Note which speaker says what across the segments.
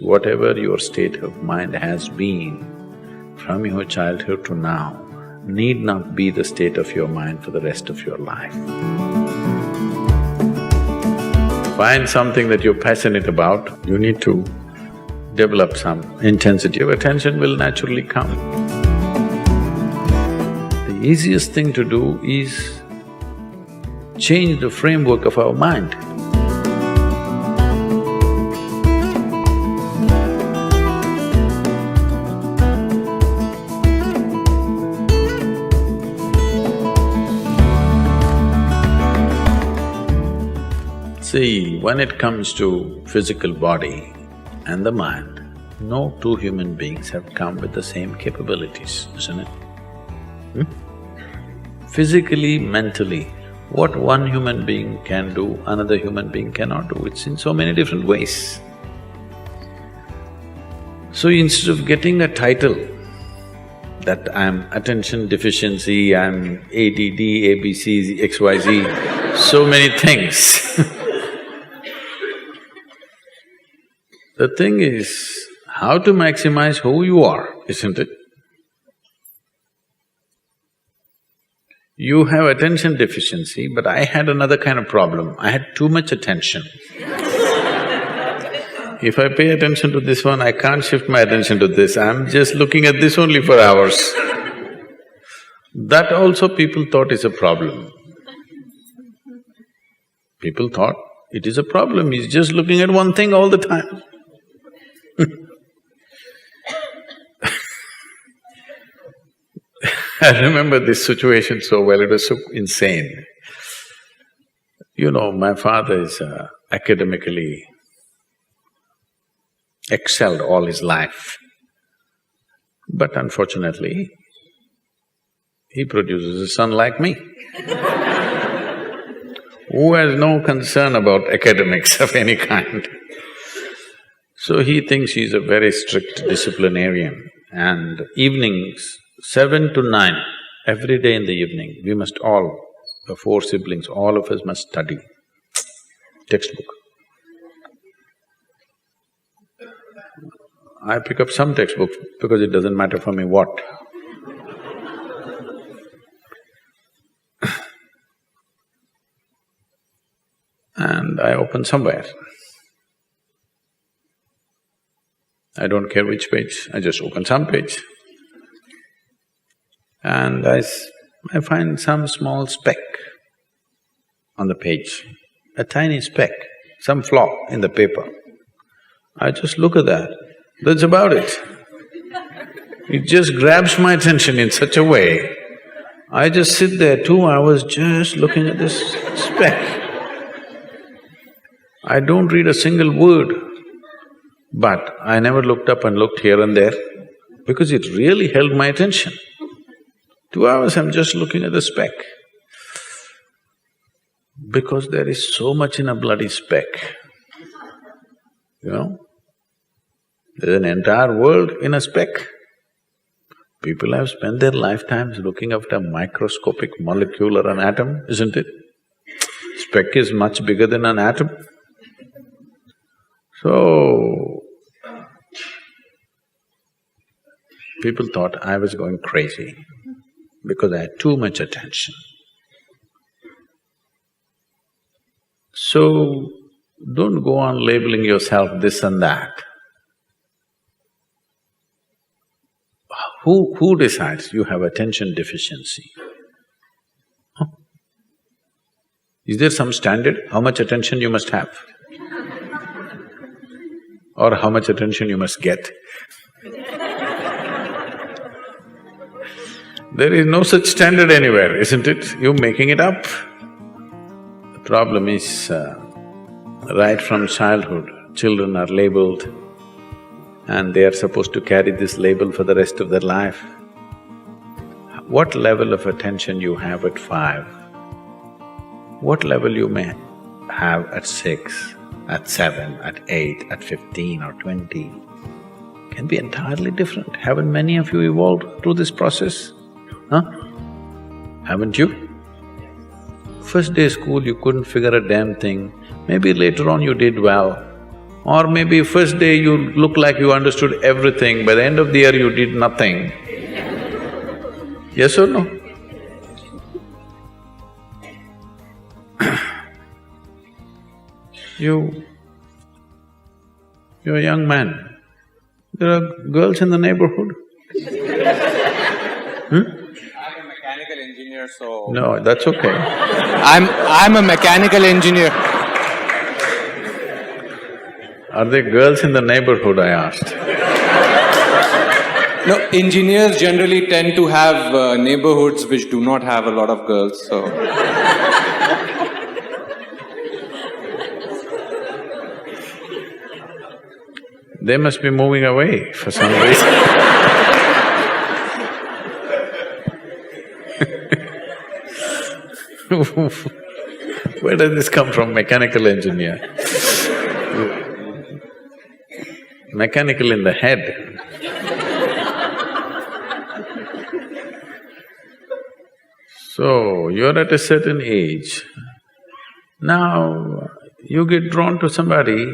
Speaker 1: whatever your state of mind has been from your childhood to now need not be the state of your mind for the rest of your life. Find something that you're passionate about, you need to develop some intensity of attention will naturally come. The easiest thing to do is change the framework of our mind. See, when it comes to physical body and the mind, no two human beings have come with the same capabilities, isn't it? Physically, mentally, what one human being can do, another human being cannot do. It's in so many different ways. So instead of getting a title that I'm attention deficiency, I'm ADD, ABC, XYZ, so many things the thing is how to maximize who you are, isn't it? You have attention deficiency, but I had another kind of problem. I had too much attention. If I pay attention to this one, I can't shift my attention to this, I'm just looking at this only for hours. That also people thought is a problem. People thought it is a problem, he's just looking at one thing all the time. I remember this situation so well, it was so insane. You know, my father is academically excelled all his life, but unfortunately, he produces a son like me who has no concern about academics of any kind. So he thinks he's a very strict disciplinarian, and evenings, 7 to 9, every day in the evening, we must all, the 4 siblings, all of us must study textbook. I pick up some textbooks because it doesn't matter for me what. And I open somewhere. I don't care which page, I just open some page. And I find some small speck on the page, a tiny speck, some flaw in the paper. I just look at that, that's about it. It just grabs my attention in such a way, I just sit there 2 hours just looking at this speck. I don't read a single word, but I never looked up and looked here and there because it really held my attention. 2 hours I'm just looking at the speck. Because there is so much in a bloody speck, you know? There's an entire world in a speck. People have spent their lifetimes looking after a microscopic molecule or an atom, isn't it? Speck is much bigger than an atom. So, people thought I was going crazy because I had too much attention. So, don't go on labeling yourself this and that. Who decides you have attention deficiency? Huh? Is there some standard, how much attention you must have? Or how much attention you must get? There is no such standard anywhere, isn't it? You're making it up. The problem is, right from childhood, children are labeled and they are supposed to carry this label for the rest of their life. What level of attention you have at 5, what level you may have at 6, at 7, at 8, at 15 or 20 can be entirely different. Haven't many of you evolved through this process? Huh? Haven't you? First day school you couldn't figure a damn thing, maybe later on you did well. Or maybe first day you look like you understood everything, by the end of the year you did nothing. Yes or no? You're a young man. There are girls in the neighborhood.
Speaker 2: I'm a mechanical engineer, so…
Speaker 1: No, that's okay.
Speaker 2: I'm a mechanical engineer.
Speaker 1: Are there girls in the neighborhood, I asked?
Speaker 2: No, engineers generally tend to have neighborhoods which do not have a lot of girls, so…
Speaker 1: They must be moving away for some reason. Where does this come from, mechanical engineer? Mechanical in the head. So, you're at a certain age. Now, you get drawn to somebody,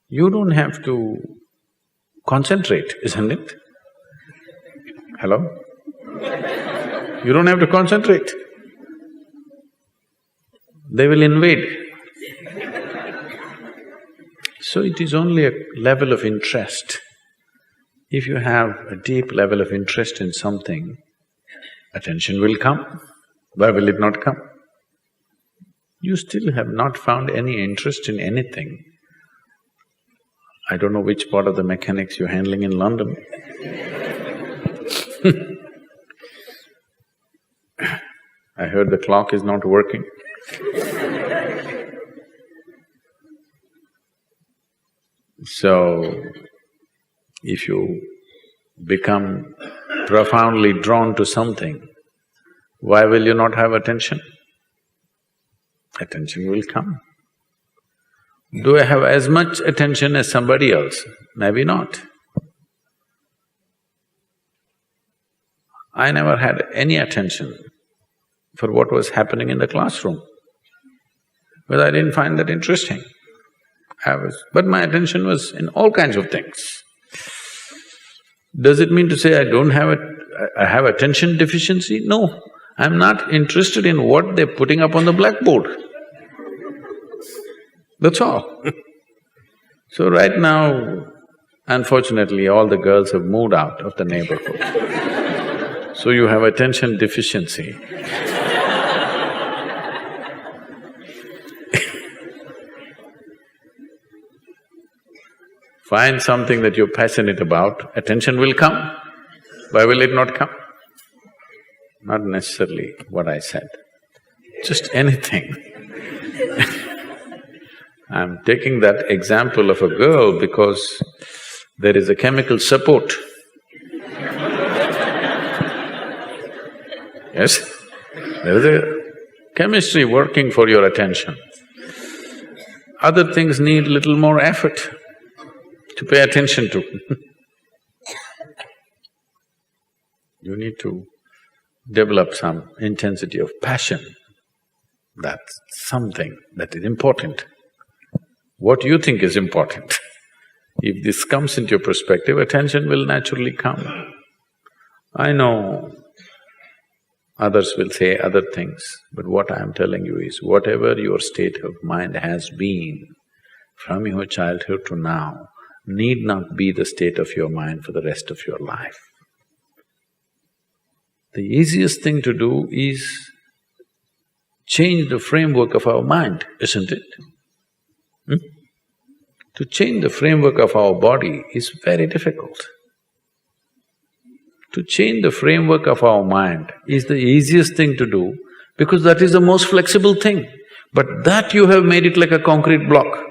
Speaker 1: you don't have to concentrate, isn't it? Hello? You don't have to concentrate. They will invade. So it is only a level of interest. If you have a deep level of interest in something, attention will come. Why will it not come? You still have not found any interest in anything. I don't know which part of the mechanics you're handling in London. I heard the clock is not working. So, if you become profoundly drawn to something, why will you not have attention? Attention will come. Do I have as much attention as somebody else? Maybe not. I never had any attention for what was happening in the classroom, but I didn't find that interesting. But my attention was in all kinds of things. Does it mean to say I have attention deficiency? No, I'm not interested in what they're putting up on the blackboard. That's all. So right now, unfortunately, all the girls have moved out of the neighborhood. So you have attention deficiency. Find something that you're passionate about, attention will come. Why will it not come? Not necessarily what I said, just anything. I'm taking that example of a girl because there is a chemical support. Yes? There is a chemistry working for your attention. Other things need little more effort to pay attention to. You need to develop some intensity of passion. That's something that is important. What you think is important. If this comes into your perspective, attention will naturally come. I know others will say other things, but what I am telling you is, whatever your state of mind has been from your childhood to now, need not be the state of your mind for the rest of your life. The easiest thing to do is change the framework of our mind, isn't it? To change the framework of our body is very difficult. To change the framework of our mind is the easiest thing to do because that is the most flexible thing. But that you have made it like a concrete block.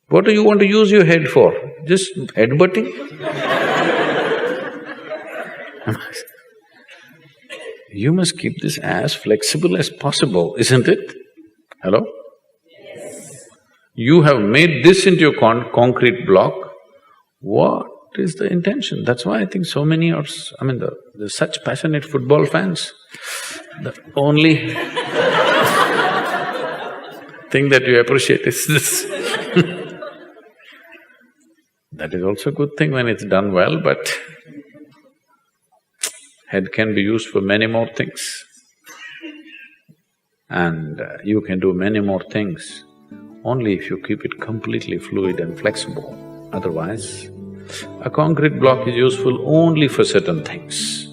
Speaker 1: What do you want to use your head for? Just headbutting? You must keep this as flexible as possible, isn't it? Hello? Yes. You have made this into a concrete block. What is the intention? That's why I think so many are… there's such passionate football fans. The only thing that you appreciate is this. That is also a good thing when it's done well, but head can be used for many more things. And you can do many more things only if you keep it completely fluid and flexible. Otherwise, a concrete block is useful only for certain things.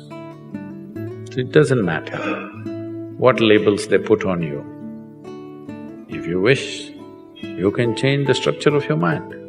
Speaker 1: So it doesn't matter what labels they put on you. If you wish, you can change the structure of your mind.